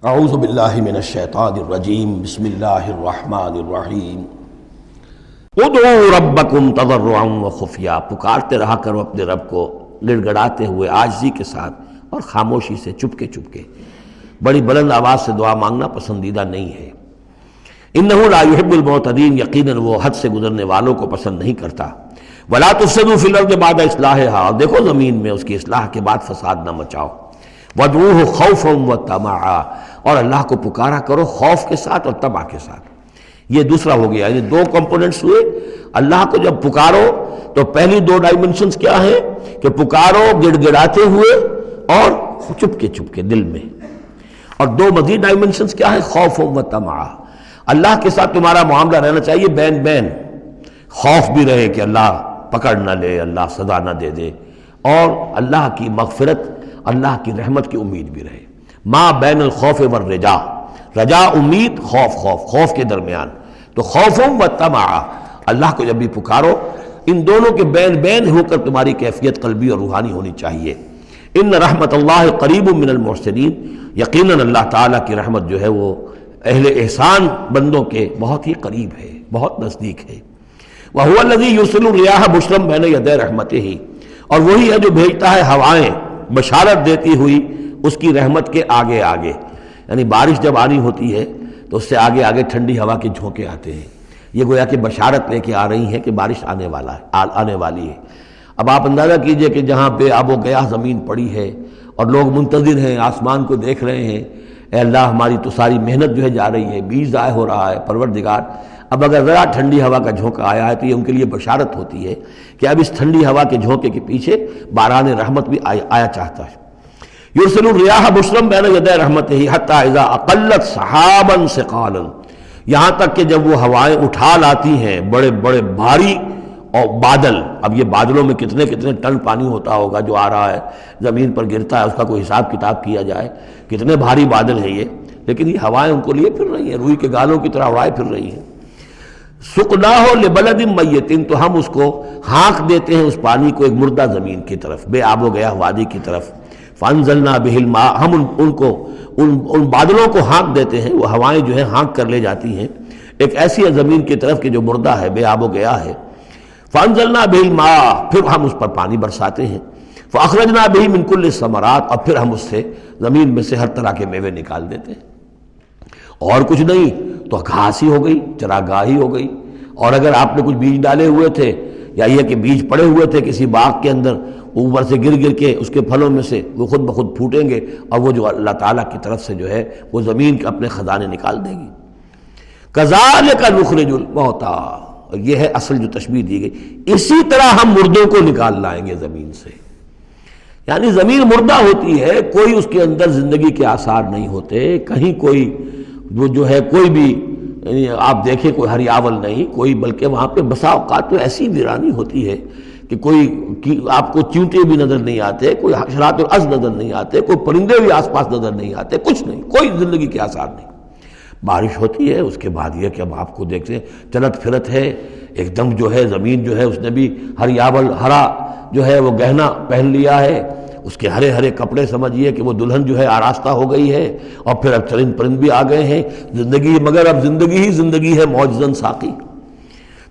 اعوذ باللہ من الشیطان الرجیم بسم اللہ الرحمن الرحیم ادعوا ربکم تضرعا وخفیا، پکارتے رہا کرو اپنے رب کو گڑ گڑاتے ہوئے، عاجزی کے ساتھ اور خاموشی سے، چپکے چپکے۔ بڑی بلند آواز سے دعا مانگنا پسندیدہ نہیں ہے۔ انہ لا یحب المعتدین، یقیناً وہ حد سے گزرنے والوں کو پسند نہیں کرتا۔ ولا تفسدوا فی الارض بعد اصلاحها، اور دیکھو زمین میں اس کی اصلاح کے بعد فساد نہ مچاؤ۔ وادعوہ خوفا وطمعا، اور اللہ کو پکارا کرو خوف کے ساتھ اور طمع کے ساتھ۔ یہ دوسرا ہو گیا، یعنی دو کمپوننٹس ہوئے۔ اللہ کو جب پکارو تو پہلی دو ڈائمنشنز کیا ہیں کہ پکارو گڑ گڑاتے ہوئے اور چپکے چپکے دل میں، اور دو مزید ڈائمنشنز کیا ہیں، خوف و طمع۔ اللہ کے ساتھ تمہارا معاملہ رہنا چاہیے بین بین، خوف بھی رہے کہ اللہ پکڑ نہ لے، اللہ سزا نہ دے دے، اور اللہ کی مغفرت، اللہ کی رحمت کی امید بھی رہے۔ ما بین الخوف والرجا، رجا امید، خوف خوف کے درمیان، تو خوف و طمع۔ اللہ کو جب بھی پکارو ان دونوں کے بین بین ہو کر تمہاری کیفیت قلبی اور روحانی ہونی چاہیے۔ ان رحمت اللہ قریب من المحسنین، یقیناً اللہ تعالیٰ کی رحمت جو ہے وہ اہل احسان بندوں کے بہت ہی قریب ہے، بہت نزدیک ہے۔ وَهُوَ الَّذِي يُرْسِلُ الرِّيَاحَ بُشْرًا بَيْنَ يَدَيْ رَحْمَتِهِ، اور وہی ہے جو بھیجتا ہے ہوائیں بشارت دیتی ہوئی اس کی رحمت کے آگے آگے، یعنی بارش جب آنی ہوتی ہے تو اس سے آگے آگے ٹھنڈی ہوا کے جھونکے آتے ہیں، یہ گویا کہ بشارت لے کے آ رہی ہیں کہ بارش آنے والی ہے۔ اب آپ اندازہ کیجئے کہ جہاں بے آب و گیاہ زمین پڑی ہے اور لوگ منتظر ہیں، آسمان کو دیکھ رہے ہیں، اے اللہ ہماری تو ساری محنت جو ہے جا رہی ہے، بیج ضائع ہو رہا ہے، پروردگار اب اگر ذرا ٹھنڈی ہوا کا جھونکا آیا ہے تو یہ ان کے لیے بشارت ہوتی ہے کہ اب اس ٹھنڈی ہوا کے جھونکے کے پیچھے باران رحمت بھی آیا چاہتا ہے۔ یرسل الریاح بشرا بین یدی رحمتہ حتی اذا اقلت سحابا ثقالا، یہاں تک کہ جب وہ ہوائیں اٹھا لاتی ہیں بڑے بڑے بھاری اور بادل، اب یہ بادلوں میں کتنے کتنے ٹن پانی ہوتا ہوگا جو آ رہا ہے زمین پر گرتا ہے، اس کا کوئی حساب کتاب کیا جائے کتنے بھاری بادل ہیں یہ، لیکن یہ ہوائیں ان کو لیے پھر رہی ہیں، روئی کے گالوں کی طرح ہوائیں پھر رہی ہیں۔ سقناہ لبلد میت، تو ہم اس کو ہانک دیتے ہیں اس پانی کو ایک مردہ زمین کی طرف، بے آب و گیاہ وادی کی طرف۔ فانزلنا بہ الماء، ہم ان بادلوں کو ہانک دیتے ہیں، وہ ہوائیں جو ہیں ہانک کر لے جاتی ہیں ایک ایسی زمین کی طرف کہ جو مردہ ہے، بے آب و گیاہ ہے۔ فانزلنا بہ الماء، پھر ہم اس پر پانی برساتے ہیں۔ فاخرجنا بہ من کل الثمرات، اور پھر ہم اس سے زمین میں سے ہر طرح کے میوے نکال دیتے ہیں۔ اور کچھ نہیں تو گھاس ہی ہو گئی، چراگاہی ہو گئی، اور اگر آپ نے کچھ بیج ڈالے ہوئے تھے یا یہ کہ بیج پڑے ہوئے تھے کسی باغ کے اندر، اوپر سے گر گر کے اس کے پھلوں میں سے وہ خود بخود پھوٹیں گے، اور وہ جو اللہ تعالیٰ کی طرف سے جو ہے وہ زمین کے اپنے خزانے نکال دے گی۔ کذالک نخرج الموتیٰ، یہ ہے اصل جو تشبیہ دی گئی، اسی طرح ہم مردوں کو نکال لائیں گے زمین سے۔ یعنی زمین مردہ ہوتی ہے، کوئی اس کے اندر زندگی کے آثار نہیں ہوتے، کہیں کوئی وہ جو ہے کوئی بھی آپ دیکھیں کوئی ہریاول نہیں کوئی، بلکہ وہاں پہ بسا اوقات تو ایسی ویرانی ہوتی ہے کہ کوئی آپ کو چیونٹے بھی نظر نہیں آتے، کوئی حشرات الارض نظر نہیں آتے، کوئی پرندے بھی آس پاس نظر نہیں آتے، کچھ نہیں، کوئی زندگی کے آثار نہیں۔ بارش ہوتی ہے، اس کے بعد یہ کہ اب آپ کو دیکھتے ہیں چلت پھرت ہے، ایک دم جو ہے زمین جو ہے اس نے بھی ہریاول ہرا جو ہے وہ گہنا پہن لیا ہے، اس کے ہرے ہرے کپڑے سمجھیے کہ وہ دلہن جو ہے آراستہ ہو گئی ہے، اور پھر اب چرند پرند بھی آ گئے ہیں، زندگی مگر اب زندگی ہی زندگی ہے، معجزاً ساقی۔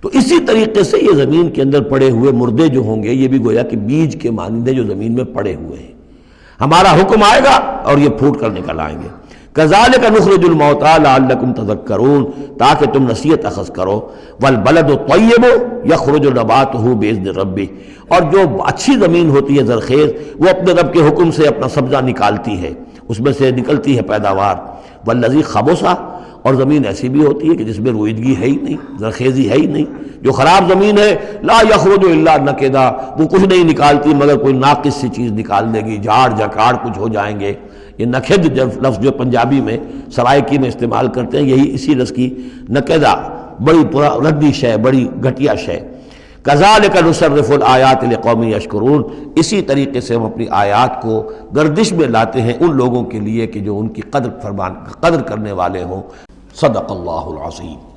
تو اسی طریقے سے یہ زمین کے اندر پڑے ہوئے مردے جو ہوں گے یہ بھی گویا کہ بیج کے مانندے جو زمین میں پڑے ہوئے ہیں، ہمارا حکم آئے گا اور یہ پھوٹ کر نکل آئیں گے۔ کذالک نخرج الموتیٰ لعلکم تذکرون، تاکہ تم نصیحت اخذ کرو۔ والبلد الطیب یخرج نباتہ باذن ربہ، اور جو اچھی زمین ہوتی ہے زرخیز، وہ اپنے رب کے حکم سے اپنا سبزہ نکالتی ہے، اس میں سے نکلتی ہے پیداوار۔ والذی خبث، اور زمین ایسی بھی ہوتی ہے کہ جس میں رویدگی ہے ہی نہیں، زرخیزی ہے ہی نہیں، جو خراب زمین ہے لا یخرج الا نکدا، وہ کچھ نہیں نکالتی مگر کوئی ناقص سی چیز نکال دے گی، جھاڑ جھکاڑ کچھ ہو جائیں گے۔ یہ نکھد لفظ جو پنجابی میں سرائکی میں استعمال کرتے ہیں، یہی اسی لفظ کی نکدہ، بڑی ردی شے، بڑی گھٹیا شے۔ کذالک نصرف الآیات لقوم یشکرون، اسی طریقے سے ہم اپنی آیات کو گردش میں لاتے ہیں ان لوگوں کے لیے کہ جو ان کی قدر کرنے والے ہوں۔ صدق اللہ العظیم۔